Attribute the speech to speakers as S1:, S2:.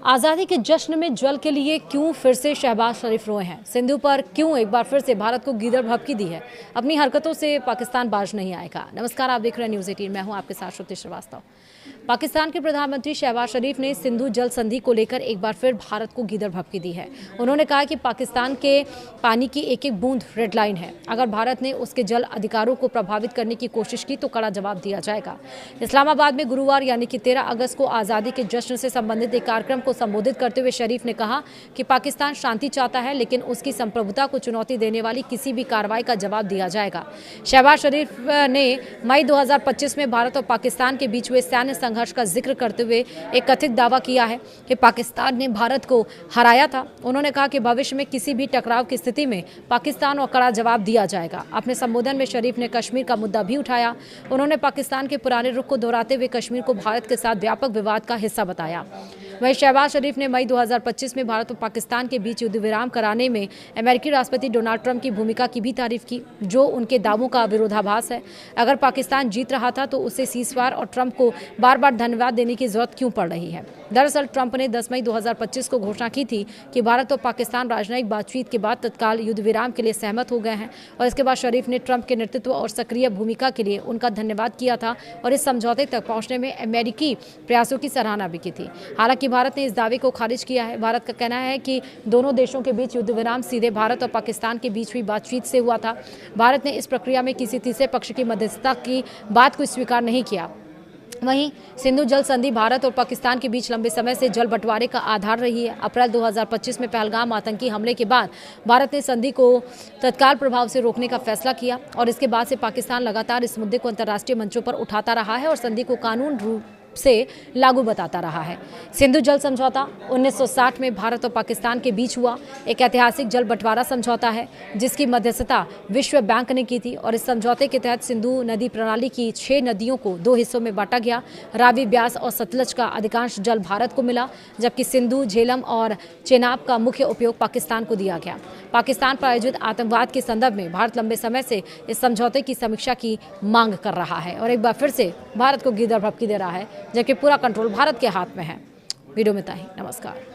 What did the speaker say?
S1: आज़ादी के जश्न में जल के लिए क्यों फिर से शहबाज शरीफ रोए हैं? सिंधु पर क्यों एक बार फिर से भारत को गीदड़ भभकी दी है? अपनी हरकतों से पाकिस्तान बाज नहीं आएगा। नमस्कार, आप देख रहे हैं न्यूज़ 18। मैं हूं आपके साथ श्रुति श्रीवास्तव। पाकिस्तान के प्रधानमंत्री शहबाज शरीफ ने सिंधु जल संधि को लेकर एक बार फिर भारत को गीदड़ भभकी दी है। उन्होंने कहा कि पाकिस्तान के पानी की एक एक बूंद रेड लाइन है। अगर भारत ने उसके जल अधिकारों को प्रभावित करने की कोशिश की तो कड़ा जवाब दिया जाएगा। इस्लामाबाद में गुरुवार यानी कि 13 अगस्त को आज़ादी के जश्न से संबंधित एक कार्यक्रम को संबोधित करते हुए शरीफ ने कहा कि पाकिस्तान शांति चाहता है, लेकिन उसकी संप्रभुता को चुनौती देने वाली किसी भी कार्रवाई का जवाब दिया जाएगा। शहबाज शरीफ ने मई 2025 में भारत और पाकिस्तान के बीच हुए सैन्य संघर्ष का जिक्र करते हुए एक कथित दावा किया है कि पाकिस्तान ने भारत को हराया था। उन्होंने कहा कि भविष्य में किसी भी टकराव की स्थिति में पाकिस्तान और कड़ा जवाब दिया जाएगा। अपने संबोधन में शरीफ ने कश्मीर का मुद्दा भी उठाया। उन्होंने पाकिस्तान के पुराने रुख को दोहराते हुए कश्मीर को भारत के साथ व्यापक विवाद का हिस्सा बताया। वहीं शहबाज शरीफ ने मई 2025 में भारत और पाकिस्तान के बीच युद्ध विराम कराने में अमेरिकी राष्ट्रपति डोनाल्ड ट्रंप की भूमिका की भी तारीफ की, जो उनके दावों का विरोधाभास है। अगर पाकिस्तान जीत रहा था तो उसे सीज़फायर और ट्रंप को बार बार धन्यवाद देने की जरूरत क्यों पड़ रही है? दरअसल ट्रंप ने 10 मई 2025 को घोषणा की थी कि भारत और पाकिस्तान राजनयिक बातचीत के बाद तत्काल युद्ध विराम के लिए सहमत हो गए हैं, और इसके बाद शरीफ ने ट्रंप के नेतृत्व और सक्रिय भूमिका के लिए उनका धन्यवाद किया था और इस समझौते तक पहुंचने में अमेरिकी प्रयासों की सराहना भी की थी। हालांकि भारत ने इस दावे को खारिज किया है। भारत का कहना है कि दोनों देशों के बीच युद्ध विराम सीधे भारत और पाकिस्तान के बीच हुई बातचीत से हुआ था। भारत ने इस प्रक्रिया में किसी तीसरे पक्ष की मध्यस्थता की बात को स्वीकार नहीं किया। वहीं सिंधु जल संधि भारत और पाकिस्तान के बीच लंबे समय से जल बंटवारे का आधार रही है। अप्रैल 2025 में पहलगाम आतंकी हमले के बाद भारत ने संधि को तत्काल प्रभाव से रोकने का फैसला किया, और इसके बाद से पाकिस्तान लगातार इस मुद्दे को अंतर्राष्ट्रीय मंचों पर उठाता रहा है और संधि को कानून रूप से लागू बताता रहा है। सिंधु जल समझौता 1960 में भारत और पाकिस्तान के बीच हुआ एक ऐतिहासिक जल बंटवारा समझौता है, जिसकी मध्यस्थता विश्व बैंक ने की थी, और इस समझौते के तहत सिंधु नदी प्रणाली की 6 नदियों को 2 हिस्सों में बांटा गया। रावी, ब्यास और सतलज का अधिकांश जल भारत को मिला, जबकि सिंधु, झेलम और चेनाब का मुख्य उपयोग पाकिस्तान को दिया गया। पाकिस्तान पर आयोजित आतंकवाद के संदर्भ में भारत लंबे समय से इस समझौते की समीक्षा की मांग कर रहा है, और एक बार फिर से भारत को गीदड़ भभकी दे रहा है, जबकि पूरा कंट्रोल भारत के हाथ में है। वीडियो में इतना ही। नमस्कार।